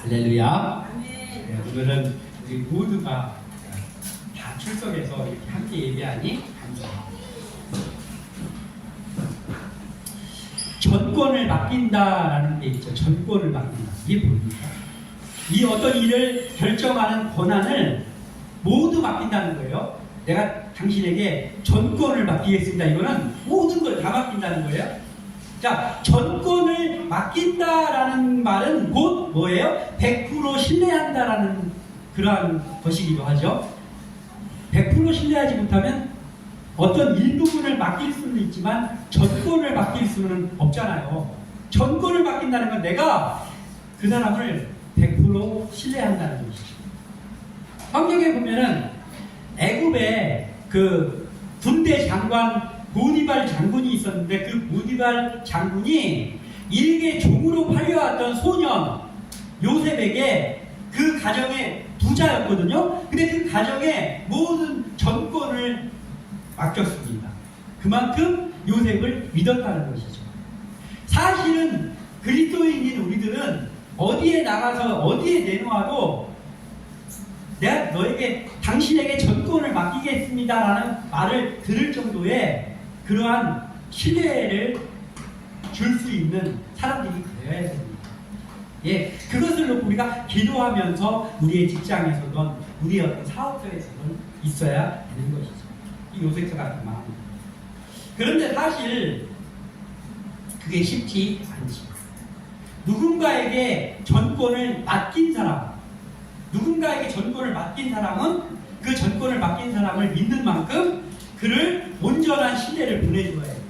할렐루야. 아멘. 네, 오늘은 우리 모두가 다 출석해서 이렇게 함께 예배하니 감사합니다. 전권을 맡긴다라는 게 있죠. 전권을 맡긴다. 이게 뭡니까? 이 어떤 일을 결정하는 권한을 모두 맡긴다는 거예요. 내가 당신에게 전권을 맡기겠습니다. 이거는 모든 걸 다 맡긴다는 거예요. 자, 전권을 맡긴다라는 말은 곧 뭐예요? 100% 신뢰한다라는 그러한 것이기도 하죠. 100% 신뢰하지 못하면 어떤 일부분을 맡길 수는 있지만 전권을 맡길 수는 없잖아요. 전권을 맡긴다는 건 내가 그 사람을 100% 신뢰한다는 것이죠. 성경에 보면은 애굽에 그 군대 장관 보디발 장군이 있었는데 그 보디발 장군이 일개 종으로 팔려왔던 소년 요셉에게 그 가정의 부자였거든요. 근데 그 가정의 모든 전권을 맡겼습니다. 그만큼 요셉을 믿었다는 것이죠. 사실은 그리스도인인 우리들은 어디에 나가서 어디에 내놓아도 내가 너에게 당신에게 전권을 맡기겠습니다라는 말을 들을 정도의 그러한 신뢰를 줄 수 있는 사람들이 되어야 됩니다. 예, 그것을 놓고 우리가 기도하면서 우리의 직장에서든 우리의 어떤 사업자에서든 있어야 되는 것이죠. 이 요셉과 같은 마음. 그런데 사실 그게 쉽지 않지. 누군가에게 전권을 맡긴 사람, 누군가에게 전권을 맡긴 사람은 그 전권을 맡긴 사람을 믿는 만큼 그를 온전한 신뢰를 보내줘야 해요.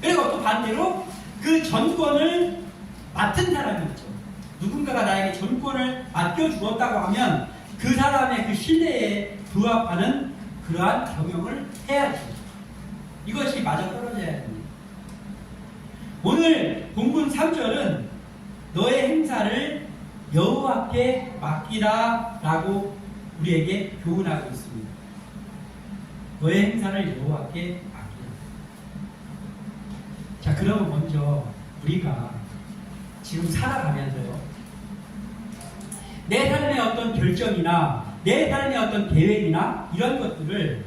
그리고 또 반대로 그 전권을 맡은 사람이 있죠. 누군가가 나에게 전권을 맡겨주었다고 하면 그 사람의 그 신뢰에 부합하는 그러한 경영을 해야죠. 이것이 맞아떨어져야 됩니다. 오늘 본문 3절은 너의 행사를 여호와께 맡기라 라고 우리에게 교훈하고 있습니다. 너의 행사를 여호와께 맡기라. 자, 그러면 먼저 우리가 지금 살아가면서요, 내 삶의 어떤 결정이나 내 삶의 어떤 계획이나 이런 것들을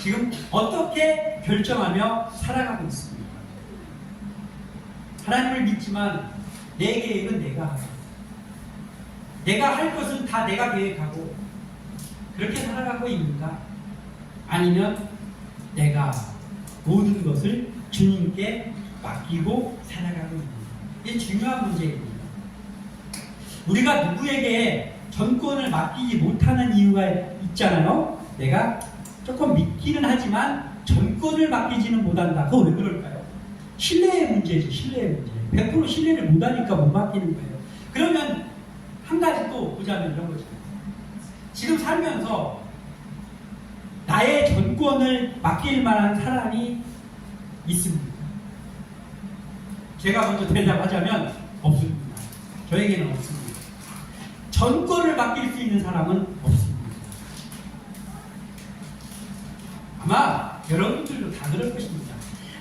지금 어떻게 결정하며 살아가고 있습니까? 하나님을 믿지만 내 계획은 내가 하고 내가 할 것은 다 내가 계획하고 그렇게 살아가고 있는가? 아니면 내가 모든 것을 주님께 맡기고 살아가고 있는가? 이게 중요한 문제입니다. 우리가 누구에게 전권을 맡기지 못하는 이유가 있잖아요. 내가 조금 믿기는 하지만 전권을 맡기지는 못한다. 그거 왜 그럴까요? 신뢰의 문제죠. 신뢰의 문제. 100% 신뢰를 못하니까 못 맡기는 거예요. 그러면 한 가지 또 보자면 이런 거죠. 지금 살면서 나의 전권을 맡길 만한 사람이 있습니다. 제가 먼저 대답하자면 없습니다. 저에게는 없습니다. 전권을 맡길 수 있는 사람은 없습니다. 아마 여러분들도 다 그럴 것입니다.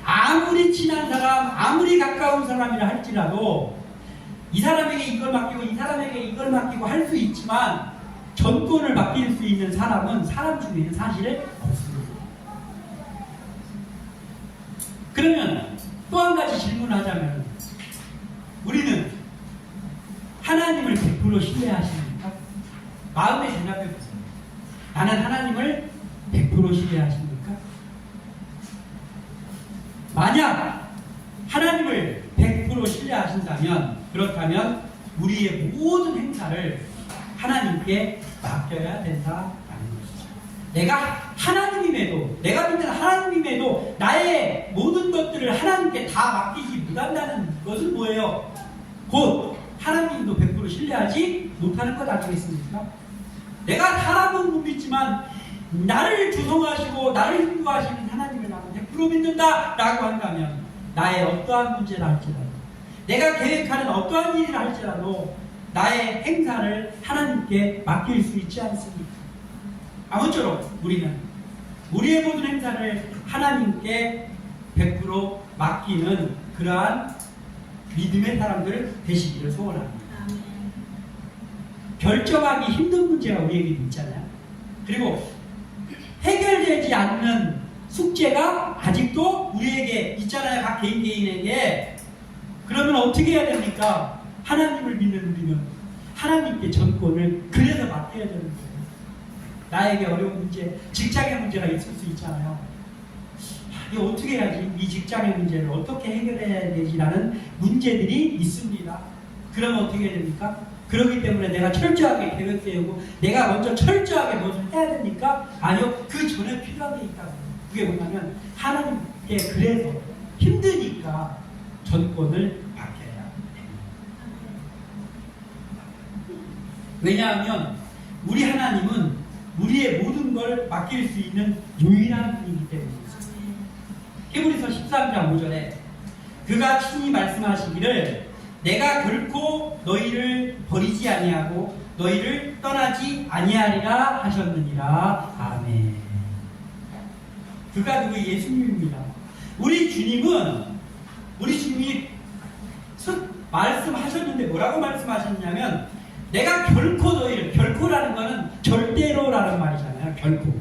아무리 친한 사람, 아무리 가까운 사람이라 할지라도 이 사람에게 이걸 맡기고 이 사람에게 이걸 맡기고 할 수 있지만 전권을 맡길 수 있는 사람은 사람 중에는 사실은 없습니다. 그러면 또 한 가지 질문을 하자면 우리는 하나님을 100% 신뢰하십니까? 마음에 생각해 보세요. 나는 하나님을 100% 신뢰하십니까? 만약 하나님을 100% 신뢰하신다면 그렇다면 우리의 모든 행사를 하나님께 맡겨야 된다라는 것이죠. 내가 하나님임에도, 내가 믿는 하나님임에도 나의 모든 것들을 하나님께 다 맡기지 못한다는 것은 뭐예요? 곧 하나님도 100% 신뢰하지 못하는 것 아니겠습니까? 내가 사람은 못 믿지만 나를 조성하시고 나를 인도하시는 하나님을 나는 100% 믿는다라고 한다면 나의 어떠한 문제를 할지라도 내가 계획하는 어떠한 일을 할지라도 나의 행사를 하나님께 맡길 수 있지 않습니까? 아무쪼록 우리는 우리의 모든 행사를 하나님께 100% 맡기는 그러한 믿음의 사람들 되시기를 소원합니다. 결정하기 힘든 문제가 우리에게 있잖아요. 그리고 해결되지 않는 숙제가 아직도 우리에게 있잖아요. 각 개인에게. 그러면 어떻게 해야 됩니까? 하나님을 믿는 우리는 하나님께 전권을 그래서 맡겨야 되는 거예요. 나에게 어려운 문제, 직장의 문제가 있을 수 있잖아요. 이거 어떻게 해야지? 이 직장의 문제를 어떻게 해결해야 되지라는 문제들이 있습니다. 그러면 어떻게 해야 됩니까? 그렇기 때문에 내가 철저하게 계획 세우고 내가 먼저 철저하게 무엇을 해야 됩니까? 아니요. 그 전에 필요한 게 있다고. 그게 뭐냐면 하나님께 그래서 힘드니까 전권을 맡겨야 됩니다. 왜냐하면 우리 하나님은 우리의 모든 걸 맡길 수 있는 유일한 분이기 때문입니다. 히브리서 13장 5절에 그가 친히 말씀하시기를 내가 결코 너희를 버리지 아니하고 너희를 떠나지 아니하리라 하셨느니라. 아멘. 그가 누구? 예수님입니다. 우리 주님이 말씀하셨는데 뭐라고 말씀하셨냐면 내가 결코 너희를, 결코라는 거는 절대로라는 말이잖아요. 결코.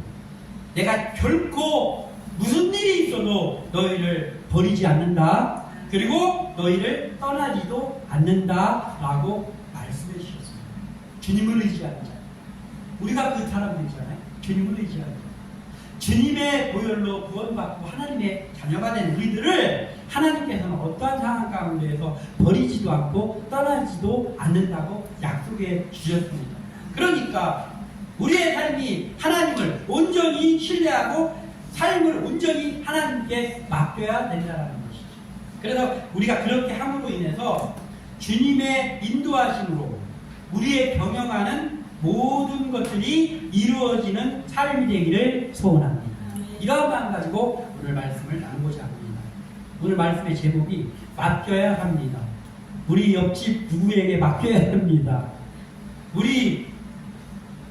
내가 결코 무슨 일이 있어도 너희를 버리지 않는다. 그리고 너희를 떠나지도 않는다 라고 말씀해 주셨습니다. 주님을 의지하는 자. 우리가 그 사람들이잖아요. 주님을 의지하는 자. 주님의 보혈로 구원받고 하나님의 자녀가 된 우리들을 하나님께서는 어떠한 상황 가운데에서 버리지도 않고 떠나지도 않는다고 약속해 주셨습니다. 그러니까 우리의 삶이 하나님을 온전히 신뢰하고 삶을 온전히 하나님께 맡겨야 된다는 것이죠. 그래서 우리가 그렇게 함으로 인해서 주님의 인도하심으로 우리의 경영하는 모든 것들이 이루어지는 삶이 되기를 소원합니다. 이러한 마음 가지고 오늘 말씀을 나누고자 합니다. 오늘 말씀의 제목이 맡겨야 합니다. 우리 옆집 누구에게 맡겨야 합니다. 우리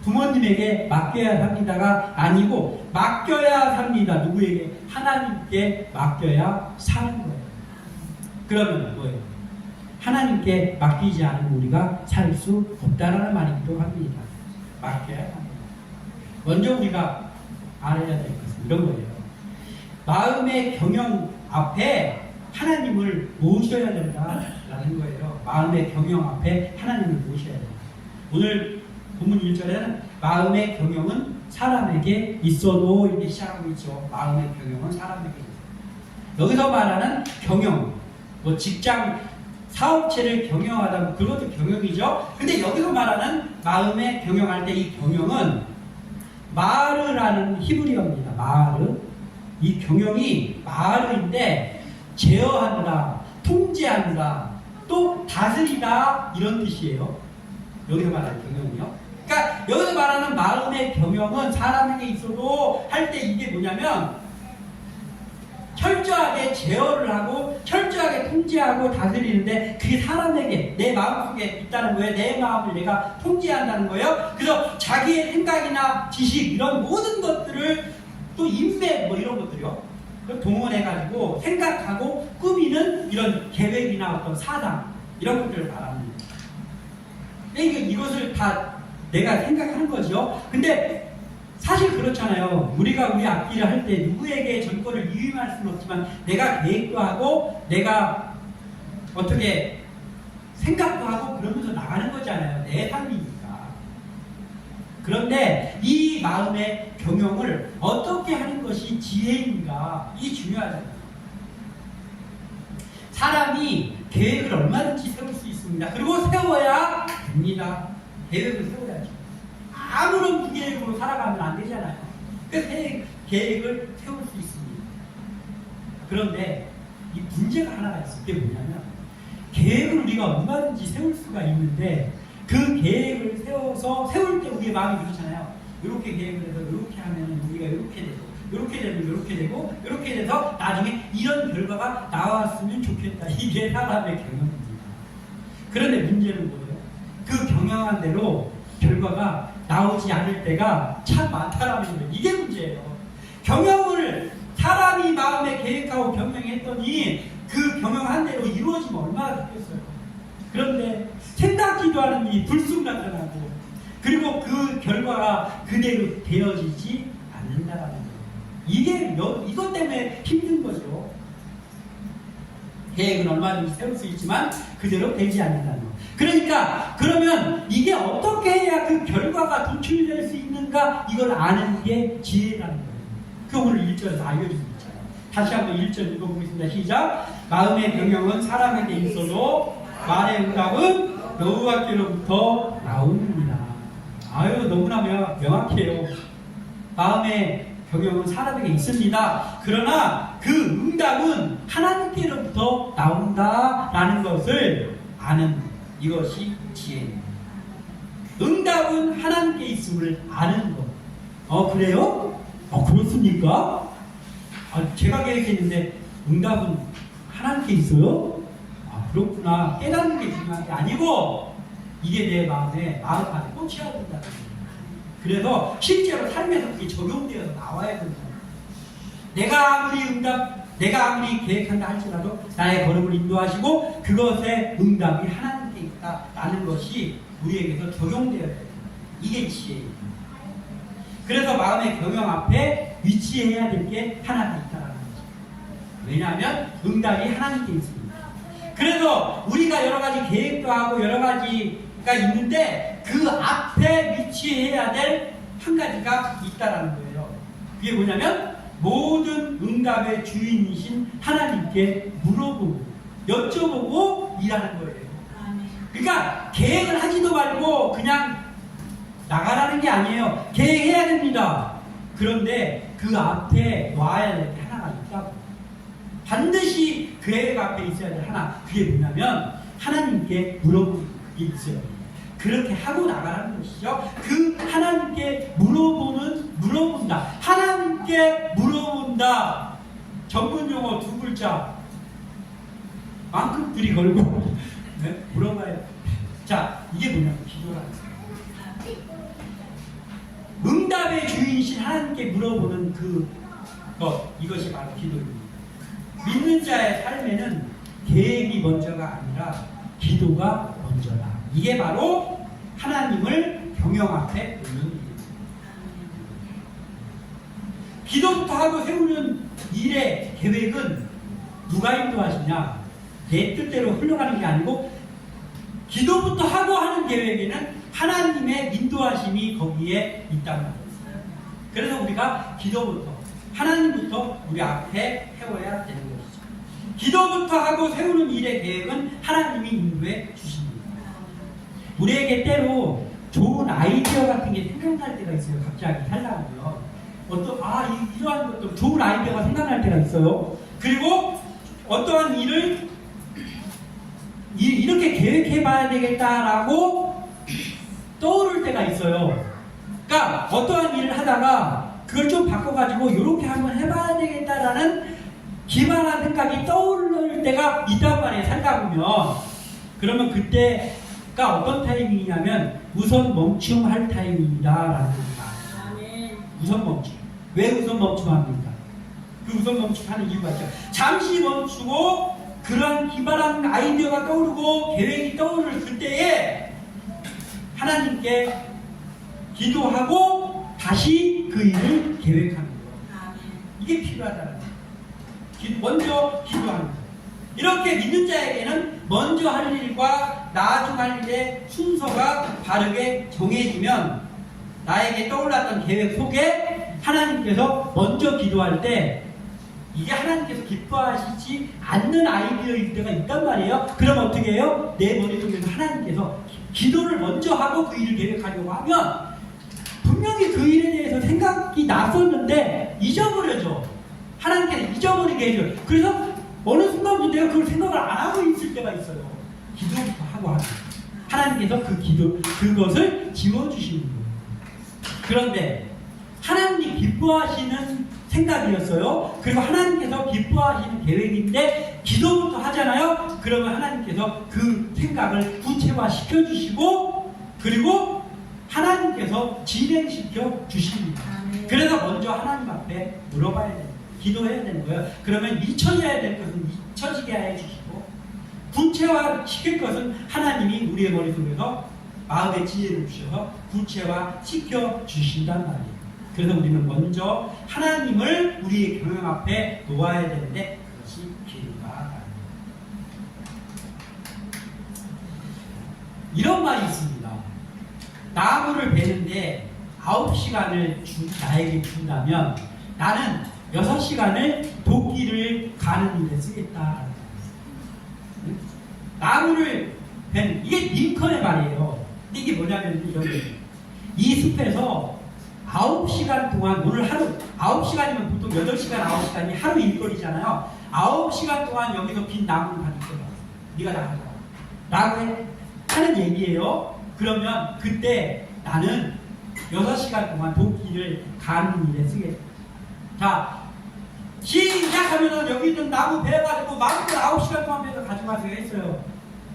부모님에게 맡겨야 합니다가 아니고 맡겨야 합니다. 누구에게? 하나님께 맡겨야 사는 거예요. 그러면 뭐예요? 하나님께 맡기지 않으면 우리가 살 수 없다라는 말이기도 합니다. 맡겨야 합니다. 먼저 우리가 알아야 될 것은 이런 거예요. 마음의 경영 앞에 하나님을 모셔야 된다라는 거예요. 마음의 경영 앞에 하나님을 모셔야 된다. 오늘 본문 1절에는 마음의 경영은 사람에게 있어도 이렇게 시작하고 있죠. 마음의 경영은 사람에게 있어도. 여기서 말하는 경영, 뭐 직장, 사업체를 경영하다, 그것도 경영이죠. 근데 여기서 말하는 마음의 경영할 때 이 경영은 마르라는 히브리어입니다. 마르. 이 경영이 마르인데 제어한다, 통제한다, 또 다스리다 이런 뜻이에요. 여기서 말하는 경영이요. 그러니까 여기서 말하는 마음의 경영은 사람에게 있어도 할 때 이게 뭐냐면 철저하게 제어를 하고 철저하게 통제하고 다스리는데 그게 사람에게 내 마음속에 있다는 거예요. 내 마음을 내가 통제한다는 거예요. 그래서 자기의 생각이나 지식 이런 모든 것들을 또 인맥 뭐 이런 것들이요. 동원해가지고 생각하고 꾸미는 이런 계획이나 어떤 사상 이런 것들을 말합니다. 이것을 다 내가 생각하는 거죠. 근데 사실 그렇잖아요. 우리가 우리 앞길을 할 때 누구에게 전권을 위임할 수는 없지만 내가 계획도 하고 내가 어떻게 생각도 하고 그러면서 나가는 거잖아요. 내 삶이니까. 그런데 이 마음의 경영을 어떻게 하는 것이 지혜인가? 이게 중요하잖아요. 사람이 계획을 얼마든지 세울 수 있습니다. 그리고 세워야 됩니다. 계획을 세워야죠. 아무런 무계획으로 살아가면 안 되잖아요. 계획을 세울 수 있습니다. 그런데 이 문제가 하나가 있을 게 뭐냐면 계획을 우리가 얼마든지 세울 수가 있는데 그 계획을 세울 때 우리의 마음이 그렇잖아요. 이렇게 계획을 해서 이렇게 하면 우리가 이렇게 되고 이렇게 되면 이렇게 되고 이렇게 돼서 나중에 이런 결과가 나왔으면 좋겠다. 이게 사람의 경영입니다. 그런데 문제는 뭐예요? 그 경영한 대로 결과가 나오지 않을 때가 참 많다라는 거예요. 이게 문제예요. 경영을 사람이 마음에 계획하고 경영했더니 그 경영한 대로 이루어지면 얼마나 좋겠어요. 그런데 생각지도 않은 일이 불쑥 나타나고 그리고 그 결과가 그대로 되어지지 않는다라는 거예요. 이게 이것 때문에 힘든 거죠. 계획은 얼마든지 세울 수 있지만 그대로 되지 않는다는 거. 그러니까 그러면 이게 어떻게 해야 그 결과가 도출될 수 있는가, 이걸 아는 게 지혜라는 거예요. 그 오늘 1절에서 알려주고 있잖아요. 다시 한번 1절 읽어보겠습니다. 시작. 마음의 병영은 사람에게 있어도 말의 응답은 여호와께로부터 나옵니다. 아유, 너무나 명확해요. 마음의 병영은 사람에게 있습니다. 그러나 그 응답은 하나님께로부터 나온다라는 것을 아는 이것이 지혜입니다. 응답은 하나님께 있음을 아는 것. 그래요? 그렇습니까? 제가 계획했는데 응답은 하나님께 있어요? 그렇구나. 깨닫는 게 중요한 게 아니고 이게 내 마음 안에 꽂혀야 된다는 거예요. 그래서 실제로 삶에서 그게 적용되어서 나와야 된다. 내가 아무리 계획한다 할지라도 나의 걸음을 인도하시고 그것의 응답이 하나님께 있다라는 것이 우리에게서 적용되어야 된다. 이게 지혜입니다. 그래서 마음의 경영 앞에 위치해야 될 게 하나가 있다는 거죠. 왜냐하면 응답이 하나님께 있습니다. 그래서 우리가 여러 가지 계획도 하고 여러 가지가 있는데 그 앞에 위치해야 될 한 가지가 있다라는 거예요. 그게 뭐냐면 모든 응답의 주인이신 하나님께 물어보고 여쭤보고 일하는 거예요. 그러니까 계획을 하지도 말고 그냥 나가라는 게 아니에요. 계획해야 됩니다. 그런데 그 앞에 놔야 될 게 하나가 있다고. 반드시 계획 앞에 있어야 될 하나. 그게 뭐냐면 하나님께 물어보는 게 있어요. 그렇게 하고 나가라는 것이죠. 그 하나님께 물어본다. 하나님께 물어본다. 전문 용어 두 글자. 만큼들이 걸고 네? 물어봐요. 자, 이게 뭐냐면 기도라는 거예요. 응답의 주인이신 하나님께 물어보는 이것이 바로 기도입니다. 믿는 자의 삶에는 계획이 먼저가 아니라 기도가 먼저다. 이게 바로 하나님을 경영 앞에 놓는 일입니다. 기도부터 하고 세우는 일의 계획은 누가 인도하시냐? 내 뜻대로 흘러가는 게 아니고 기도부터 하고 하는 계획에는 하나님의 인도하심이 거기에 있단 말이에요. 그래서 우리가 기도부터 하나님부터 우리 앞에 세워야 되는 것이죠. 기도부터 하고 세우는 일의 계획은 하나님이 인도해 주십니다. 우리에게 때로 좋은 아이디어 같은 게 생각날 때가 있어요. 갑자기 살다가요. 이러한 것도 좋은 아이디어가 생각날 때가 있어요. 그리고 어떠한 일을 이렇게 계획해봐야 되겠다라고 떠오를 때가 있어요. 그러니까 어떠한 일을 하다가 그걸 좀 바꿔가지고 이렇게 한번 해봐야 되겠다라는 기발한 생각이 떠오를 때가 있단 말이에요. 살다 보면. 그러면 그때가 어떤 타이밍이냐면 우선 멈춤할 타이밍이다라는 겁니다. 우선 멈춤. 왜 우선 멈춤합니까? 그 우선 멈춤하는 이유가 있죠. 잠시 멈추고 그러한 기발한 아이디어가 떠오르고 계획이 떠오를 그때에 하나님께 기도하고 다시 그 일을 계획하는 거예요. 이게 필요하다는 거예요. 먼저 기도하는 거예요. 이렇게 믿는 자에게는 먼저 할 일과 나중 할 일의 순서가 바르게 정해지면 나에게 떠올랐던 계획 속에 하나님께서 먼저 기도할 때 이게 하나님께서 기뻐하시지 않는 아이디어일 때가 있단 말이에요. 그럼 어떻게 해요? 내 머릿속에서 하나님께서 기도를 먼저 하고 그 일을 계획하려고 하면 분명히 그 일에 대해서 생각이 났었는데 잊어버려져. 하나님께서 잊어버리게 해줘요. 그래서 어느 순간부터 내가 그걸 생각을 안 하고 있을 때가 있어요. 기도부터 하고 하는 하나님께서 그것을 지워주시는 거예요. 그런데 하나님이 기뻐하시는 생각이었어요. 그리고 하나님께서 기뻐하시는 계획인데 기도부터 하잖아요. 그러면 하나님께서 그 생각을 구체화시켜 주시고 그리고 하나님께서 진행시켜 주십니다. 그래서 먼저 하나님 앞에 물어봐야 돼요. 기도해야 되는 거예요. 그러면 잊혀져야 될 것은 잊혀지게 해주시고 구체화시킬 것은 하나님이 우리의 머릿속에서 마음의 지혜를 주셔서 구체화시켜 주신단 말이에요. 그래서 우리는 먼저 하나님을 우리의 경영 앞에 놓아야 되는데 그것이 기도가 아닙니다. 이런 말이 있습니다. 나무를 베는데 9시간을 나에게 준다면 나는 6시간을 도끼를 가는 일에 쓰겠다라는 말이에요. 나무를 베는, 이게 링컨의 말이에요. 근데 이게 뭐냐면 이 숲에서 9시간 동안 오늘 하루 9시간이면 보통 8시간 9시간이 하루 일거리잖아요. 9시간 동안 여기서 빈 나무를 가질 거야. 네가 다 가져와 라고 하는 얘기예요. 그러면 그때 나는 6시간 동안 도끼를 가는 일에 쓰겠다. 자, 시작하면은 여기 있는 나무 베어가지고 마음껏 9시간 동안 베어 가져가세요 했어요.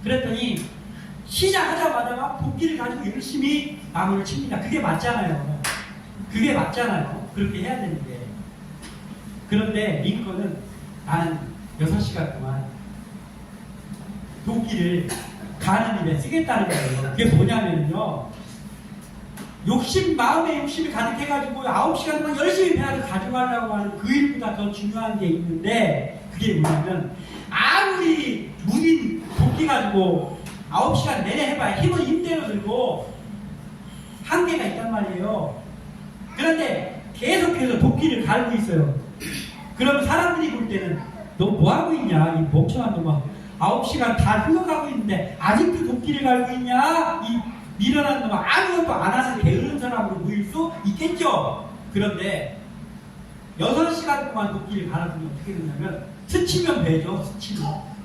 그랬더니 시작하자마자 막 도끼를 가지고 열심히 나무를 칩니다. 그게 맞잖아요. 그게 맞잖아요. 그렇게 해야 되는데. 그런데 링컨은 나는 6시간 동안 도끼를 가는 일에 쓰겠다는 거예요. 그게 뭐냐면요. 마음의 욕심이 가득해가지고 9시간 동안 열심히 배아를 가져가려고 하는 그 일보다 더 중요한 게 있는데, 그게 뭐냐면, 아무리 무딘 도끼 가지고 9시간 내내 해봐야 힘은 힘대로 들고 한계가 있단 말이에요. 그런데 계속해서 도끼를 갈고 있어요. 그럼 사람들이 볼 때는 너 뭐하고 있냐? 이 멍청한 놈아. 9시간 다 흘러가고 있는데 아직도 도끼를 갈고 있냐? 이 미련한 놈아. 아무것도 안 하는 게으른 사람으로 보일 수 있겠죠? 그런데 6시간 동안 도끼를 갈아주면 어떻게 되냐면 스치면 배죠. 스치면.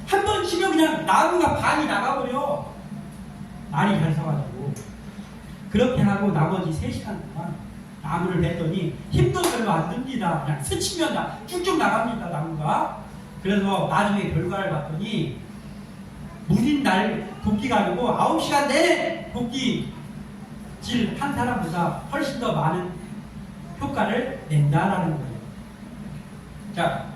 한 번 치면 그냥 나무가 반이 나가버려. 날이 잘 서가지고. 그렇게 하고 나머지 3시간 동안 나무를 뱉더니 힘도 별로 안 듭니다. 그냥 스치면 쭉쭉 나갑니다. 나무가. 그래서 나중에 결과를 봤더니 무딘 날 도끼 가지고 9시간 내내 도끼질 한 사람보다 훨씬 더 많은 효과를 낸다라는 거예요. 자,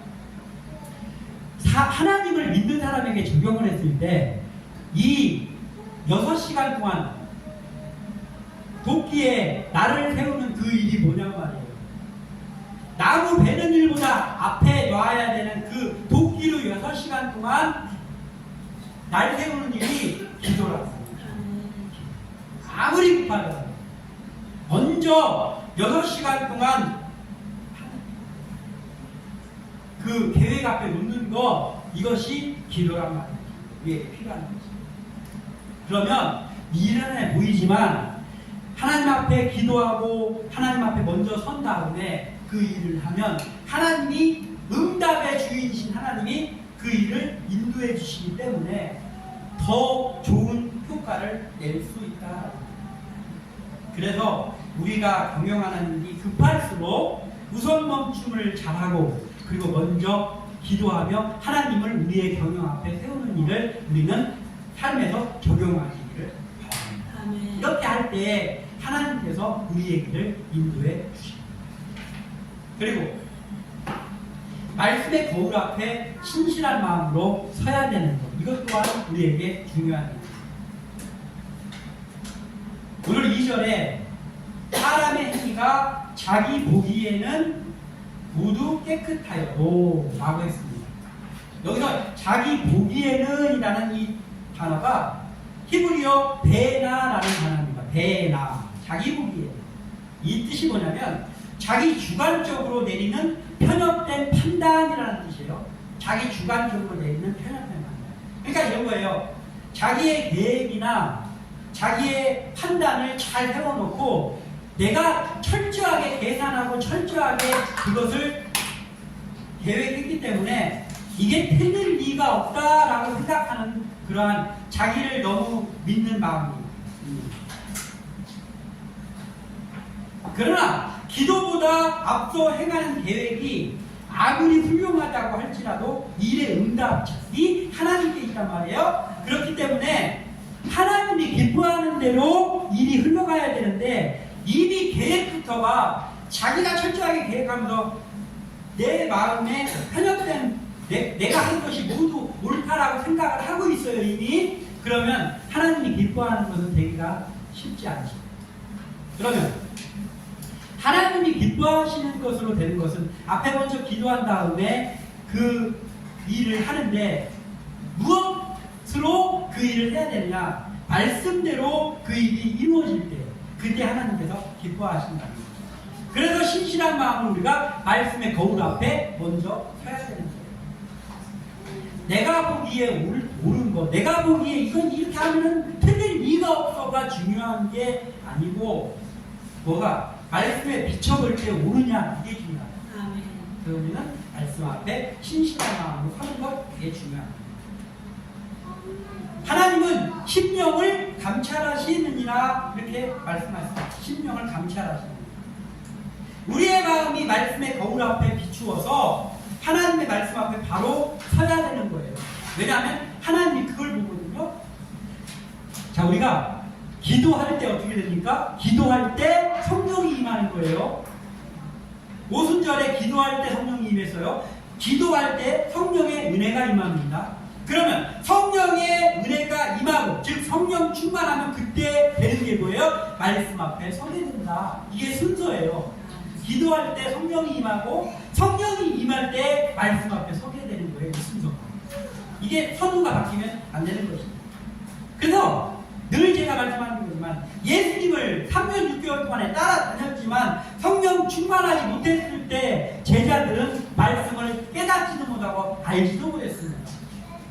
하나님을 믿는 사람에게 적용을 했을 때 이 6시간 동안 도끼에 나를 세우는 그 일이 뭐냐고 말이에요. 나무 베는 일보다 앞에 놔야 되는 그 도끼로 6시간 동안 날 세우는 일이 기도라고. 아무리 급하더라도 먼저 6시간 동안 그 계획 앞에 놓는 거, 이것이 기도란 말이에요. 우리에게 필요한 거죠. 그러면 미련해 보이지만 하나님 앞에 기도하고 하나님 앞에 먼저 선 다음에 그 일을 하면 하나님이 응답의 주인이신 하나님이 그 일을 인도해 주시기 때문에 더 좋은 효과를 낼 수 있다. 그래서 우리가 경영하는 일이 급할수록 우선 멈춤을 잘하고 그리고 먼저 기도하며 하나님을 우리의 경영 앞에 세우는 일을 우리는 삶에서 적용하시기를 바랍니다. 이렇게 할 때 하나님께서 우리의 길을 인도해 주십니다. 그리고 말씀의 거울 앞에 신실한 마음으로 서야 되는 것, 이것 또한 우리에게 중요한 일입니다. 오늘 2절에 사람의 행위가 자기 보기에는 모두 깨끗하여도 라고 했습니다. 여기서 자기 보기에는 이라는 이 단어가 히브리어 베나라는 단어입니다. 베나, 자기 보기에. 이 뜻이 뭐냐면 자기 주관적으로 내리는 편협된 판단이라는 뜻이에요. 자기 주관적으로 내리는 편협된 판단. 그러니까 이런 거예요. 자기의 계획이나 자기의 판단을 잘 세워놓고 내가 철저하게 계산하고 철저하게 그것을 계획했기 때문에 이게 틀릴 리가 없다라고 생각하는 그러한 자기를 너무 믿는 마음이. 그러나 기도보다 앞서 행하는 계획이 아무리 훌륭하다고 할지라도 일의 응답이 하나님께 있단 말이에요. 그렇기 때문에 하나님이 기뻐하는 대로 일이 흘러가야 되는데 이미 계획부터가 자기가 철저하게 계획하면서 내 마음에 편협된 내가 한 것이 모두 옳다라고 생각을 하고 있어요. 이미. 그러면 하나님이 기뻐하는 것은 되기가 쉽지 않죠. 그러면 하나님이 기뻐하시는 것으로 되는 것은 앞에 먼저 기도한 다음에 그 일을 하는데 무엇으로 그 일을 해야 되느냐? 말씀대로 그 일이 이루어질 때 그때 하나님께서 기뻐하신다는 거죠. 그래서 신실한 마음으로 우리가 말씀의 거울 앞에 먼저 서야 되는 거예요. 내가 보기에 옳은 거, 내가 보기에 이건 이렇게 하면 틀릴 리가 없어가 중요한 게 아니고 뭐가 말씀에 비춰볼 때 옳으냐 이게 중요하다. 그래서 우리는 말씀 앞에 신실한 마음으로 하는 것 이게 중요합니다. 하나님은 심령을 감찰하시느니라 이렇게 말씀하셨습니다. 심령을 감찰하시느니라. 우리의 마음이 말씀의 거울 앞에 비추어서 하나님의 말씀 앞에 바로 서야 되는 거예요. 왜냐하면 하나님이 그걸 보거든요. 자, 우리가 기도할 때 어떻게 됩니까? 기도할 때 성령이 임하는 거예요. 오순절에 기도할 때 성령이 임했어요. 기도할 때 성령의 은혜가 임합니다. 그러면 성령의 은혜가 임하고 즉 성령 충만하면 그때 되는 게 뭐예요? 말씀 앞에 서게 된다. 이게 순서예요. 기도할 때 성령이 임하고 성령이 임할 때 말씀 앞에 서게 되는 거예요. 이 순서. 이게 선우가 바뀌면 안 되는 것입니다. 그래서 늘 제가 말씀하는 거지만 예수님을 3년 6개월 동안에 따라다녔지만 성령 충만하지 못했을 때 제자들은 말씀을 깨닫지도 못하고 알지도 못했습니다.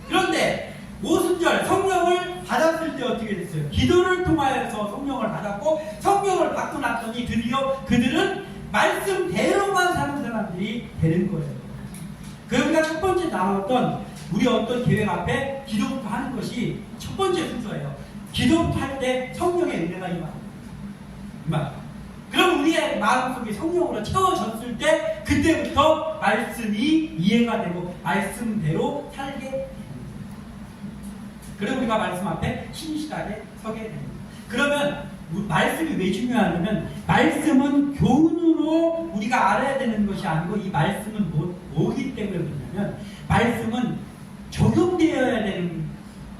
그런데 오순절 성령을 받았을 때 어떻게 됐어요? 기도를 통하여서 성령을 받았고 성령을 받고 났더니 드디어 그들은 말씀대로만 사는 사람들이 되는 거예요. 그러니까 첫 번째 나눴던 우리 어떤 계획 앞에 기도부터 하는 것이 첫 번째 순서예요. 기도부터 할 때 성령의 은혜가 임합니다. 그럼 우리의 마음속에 성령으로 채워졌을 때 그때부터 말씀이 이해가 되고 말씀대로 살게 됩니다. 그래서 우리가 말씀 앞에 신실하게 서게 됩니다. 그러면 말씀이 왜 중요하냐면 말씀은 교훈으로 우리가 알아야 되는 것이 아니고 이 말씀은 뭐기 때문에 그러냐면 말씀은 적용되어야 되는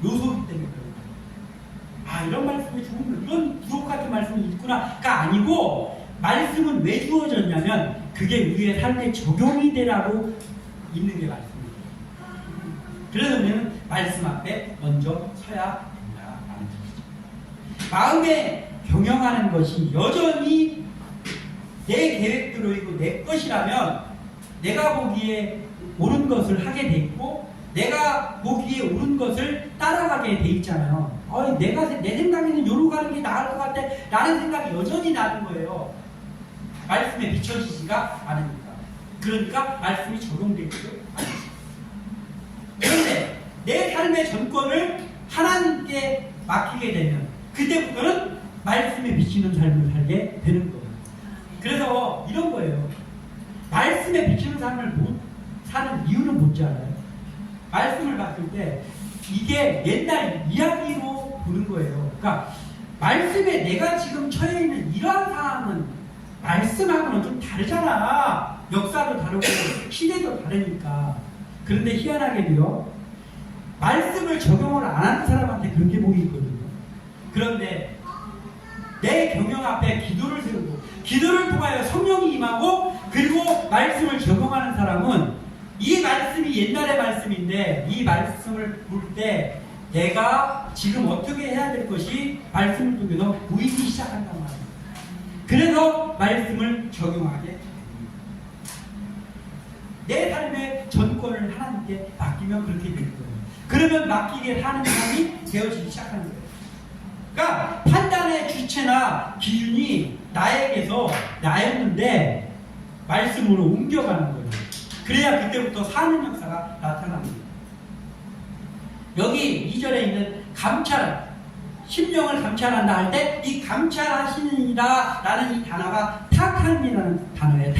요소이기 때문에 그래요. 아, 이런 말씀이 좋은 거, 이런 부록 같은 말씀이 있구나가 아니고 말씀은 왜 주어졌냐면 그게 우리의 삶에 적용이 되라고 있는 게 말씀입니다. 그래서 우리는 말씀 앞에 먼저 서야 된다라는 것이죠. 마음에 경영하는 것이 여전히 내 계획대로이고 내 것이라면 내가 보기에 옳은 것을 하게 돼 있고 내가 보기에 옳은 것을 따라가게 돼 있잖아요. 내 생각에는 요로 가는 게 나을 것 같아 라는 생각이 여전히 나는 거예요. 말씀에 비춰지지가 않으니까. 그러니까 말씀이 적용되지도 않습니다. 그런데 내 삶의 전권을 하나님께 맡기게 되면 그때부터는 말씀에 비치는 삶을 살게 되는 거예요. 그래서 이런 거예요. 말씀에 비치는 삶을 못 사는 이유는 뭔지 알아요? 말씀을 봤을 때 이게 옛날 이야기로 보는 거예요. 그러니까 말씀에 내가 지금 처해 있는 이러한 상황은 말씀하고는 좀 다르잖아. 역사도 다르고 시대도 다르니까. 그런데 희한하게도요. 말씀을 적용을 안 하는 사람한테 그렇게 보이거든요. 그런데 내 경영 앞에 기도를 세우고 기도를 통하여 성령이 임하고 그리고 말씀을 적용하는 사람은 이 말씀이 옛날의 말씀인데 이 말씀을 볼 때 내가 지금 어떻게 해야 될 것이 말씀을 통해서 보이기 시작한단 말이에요. 그래서 말씀을 적용하게 됩니다. 내 삶의 전권을 하나님께 맡기면 그렇게 되는 거예요. 그러면 맡기게 하는 사람이 되어지기 시작하는 거예요. 그러니까 판단의 주체나 기준이 나였는데 말씀으로 옮겨가는 거예요. 그래야 그때부터 사는 역사가 나타납니다. 여기 2절에 있는 감찰, 심령을 감찰한다 할 때 이 감찰하시느니라 라는 이 단어가 타칸이라는 단어예요.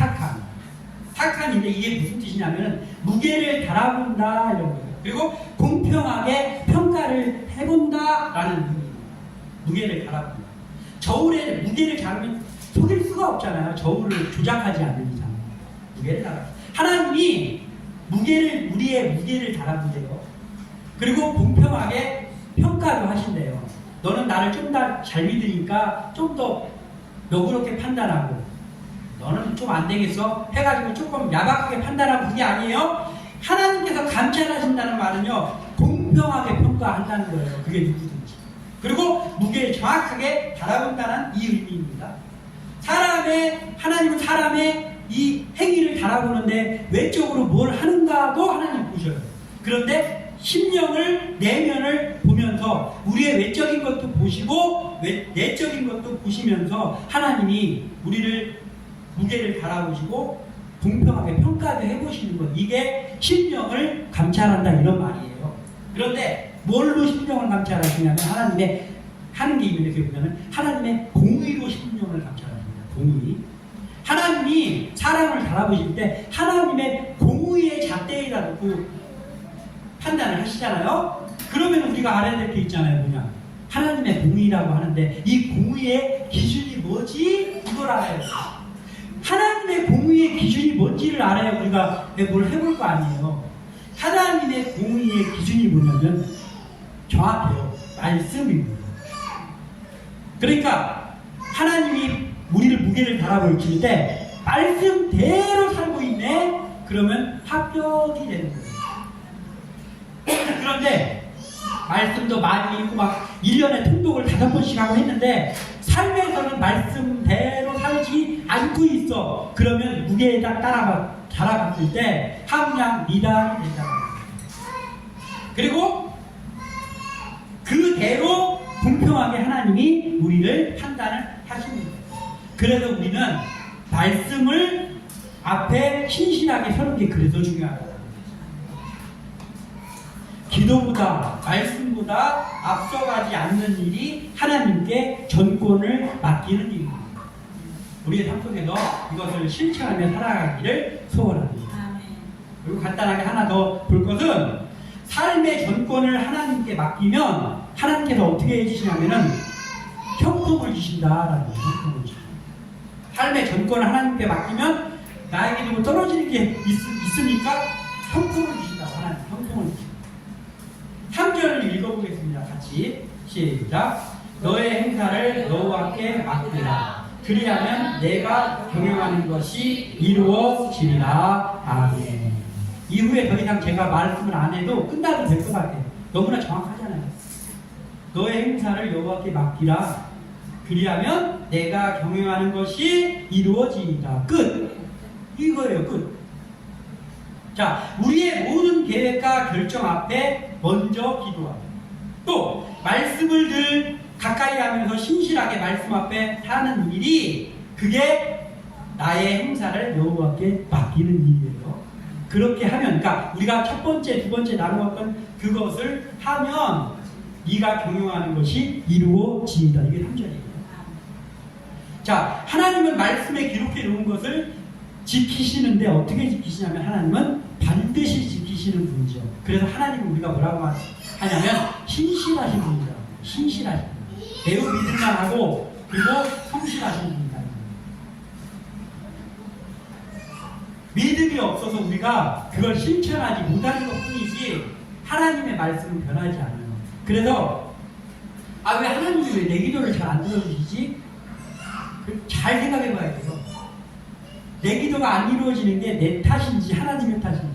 타칸인데 이게 무슨 뜻이냐면 무게를 달아본다 이런 거예요. 그리고 공평하게 평가를 해본다 라는 의미입니다. 무게를 달아본다. 저울에 무게를 잡으면 속일 수가 없잖아요. 저울을 조작하지 않는 이상. 무게를 달아. 하나님이 우리의 무게를 달아보세요. 그리고 공평하게 평가 평가도 하신대요. 너는 나를 좀 더 잘 믿으니까 좀 더 너그럽게 판단하고, 너는 좀 안 되겠어 해가지고 조금 야박하게 판단하고, 그게 아니에요. 하나님께서 감찰하신다는 말은요, 공평하게 평가한다는 거예요. 그게 누구든지. 그리고 무게를 정확하게 달아본다는 이 의미입니다. 하나님은 사람의 이 행위를 달아보는데 외적으로 뭘 하는가도 하나님 보셔요. 그런데 심령을, 내면을 보면서 우리의 외적인 것도 보시고 내적인 것도 보시면서 하나님이 우리를 무게를 달아보시고 공평하게 평가도 해보시는 것, 이게 심령을 감찰한다 이런 말이에요. 그런데 뭘로 심령을 감찰하시냐면 하나님의 하는 게 있는데, 그게 보면 하나님의 공의로 심령을 감찰하십니다. 공의. 하나님이 사람을 달아보실 때 하나님의 공의의 잣대에다 놓고 판단을 하시잖아요. 그러면 우리가 알아야 될 게 있잖아요. 뭐냐, 하나님의 공의라고 하는데 이 공의의 기준이 뭐지? 이걸 알아야 돼요. 하나님의 공의의 기준이 뭔지를 알아야 우리가 뭘 해볼 거 아니에요. 하나님의 공의의 기준이 뭐냐면 정확해요. 말씀입니다. 그러니까 하나님이 우리를 무게를 달아보실 때 말씀대로 살고 있네? 그러면 합격이 되는 거예요. 그런데 말씀도 많이 읽고 막 1년에 통독을 5번씩 하고 했는데 삶에서는 말씀대로 살지 않고 있어. 그러면 무게에 달아봤을 때 함량 미당이 된다고 합니다. 그리고 그대로 공평하게 하나님이 우리를 판단을 하시는 거예요. 그래서 우리는 말씀을 앞에 신실하게 서는 게 그래서 중요하다. 기도보다 말씀보다 앞서가지 않는 일이 하나님께 전권을 맡기는 일입니다. 우리의 삶 속에서 이것을 실천하며 살아가기를 소원합니다. 그리고 간단하게 하나 더 볼 것은, 삶의 전권을 하나님께 맡기면 하나님께서 어떻게 해주시냐면은 형통을 주신다라는 거예요. 형통을 주신다. 삶의 전권을 하나님께 맡기면 나에게 뭐 떨어지는 게 있으니까 형통을 주신다. 하나님 형통을 주신다. 3절을 읽어보겠습니다. 같이 시작. 너의 행사를 여호와께 맡기라. 그리하면 내가 경영하는 것이 이루어지리라. 아멘. 이후에 더 이상 제가 말씀을 안 해도 끝나도 될 것 같아요. 너무나 정확하잖아요. 너의 행사를 여호와께 맡기라. 그리하면 내가 경영하는 것이 이루어지리라. 끝. 이거예요. 끝. 자, 우리의 모든 계획과 결정 앞에 먼저 기도하고, 또 말씀을 늘 가까이 하면서 신실하게 말씀 앞에 사는 일이, 그게 나의 행사를 여호와께 맡기는 일이에요. 그렇게 하면, 그러니까 우리가 첫 번째, 두 번째 나누었던 그것을 하면 네가 경영하는 것이 이루어진다. 이게 3절이에요. 자, 하나님은 말씀에 기록해 놓은 것을 지키시는데 어떻게 지키시냐면 하나님은 반드시 지키시는 분이죠. 그래서 하나님은 우리가 뭐라고 하냐면 신실하신 분이라고. 신실하신 분. 매우 믿을만하고 그리고 성실하신 분이다. 믿음이 없어서 우리가 그걸 실천하지 못하는 것 뿐이지 하나님의 말씀은 변하지 않아요. 그래서 왜 하나님이 왜 내 기도를 잘 안 들어주시지? 잘 생각해 봐야 돼요. 내 기도가 안 이루어지는 게 내 탓인지 하나님의 탓인지.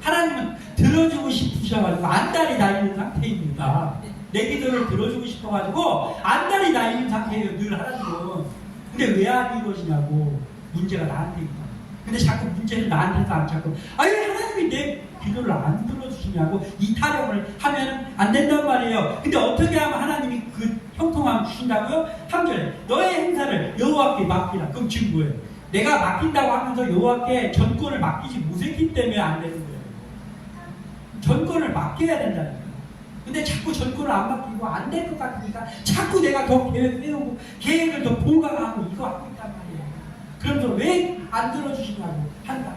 하나님은 들어주고 싶으셔가지고 안달이 나 있는 상태입니다. 내 기도를 들어주고 싶어가지고 안달이 나 있는 상태예요. 늘 하나님은. 근데 왜 안 이루어지냐고. 문제가 나한테 있다. 근데 자꾸 문제를 나한테서 안 찾고 왜 하나님이 내 기도를 안 들어주시냐고 이 타령을 하면 안 된단 말이에요. 근데 어떻게 하면 하나님이 그 형통함 주신다고요? 3절에 너의 행사를 여호와께 맡기라. 그럼 지금 뭐예요? 내가 맡긴다고 하면서 여호와께 전권을 맡기지 못했기 때문에 안 되는 거예요. 전권을 맡겨야 된다는 거예요. 근데 자꾸 전권을 안 맡기고 안 될 것 같으니까 자꾸 내가 더 계획 세우고 계획을 더 보강하고 이거 하고 있단 말이에요. 그러면서 왜 안 들어주시냐고 한다.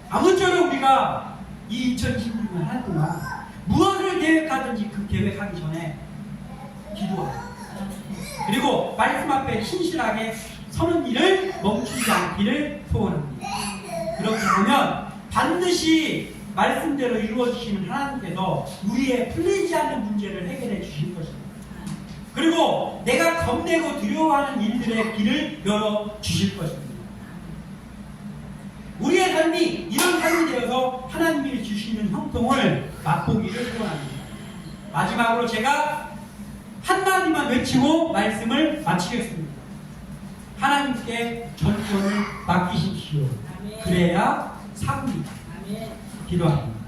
아무쪼록 우리가 이 2016년 한 동안 무엇을 계획하든지 그 계획하기 전에 기도하고, 그리고 말씀 앞에 신실하게 서는 일을 멈추지 않기를 소원합니다. 그렇게 하면 반드시 말씀대로 이루어지시는 하나님께서 우리의 풀리지 않는 문제를 해결해 주실 것입니다. 그리고 내가 겁내고 두려워하는 일들의 길을 열어 주실 것입니다. 우리의 삶이 이런 삶이 되어서 하나님이 주시는 형통을 맛보기를 소원합니다. 마지막으로 제가 한마디만 외치고 말씀을 마치겠습니다. 하나님께 전권을 맡기십시오. 그래야 삽니다. 기도합니다.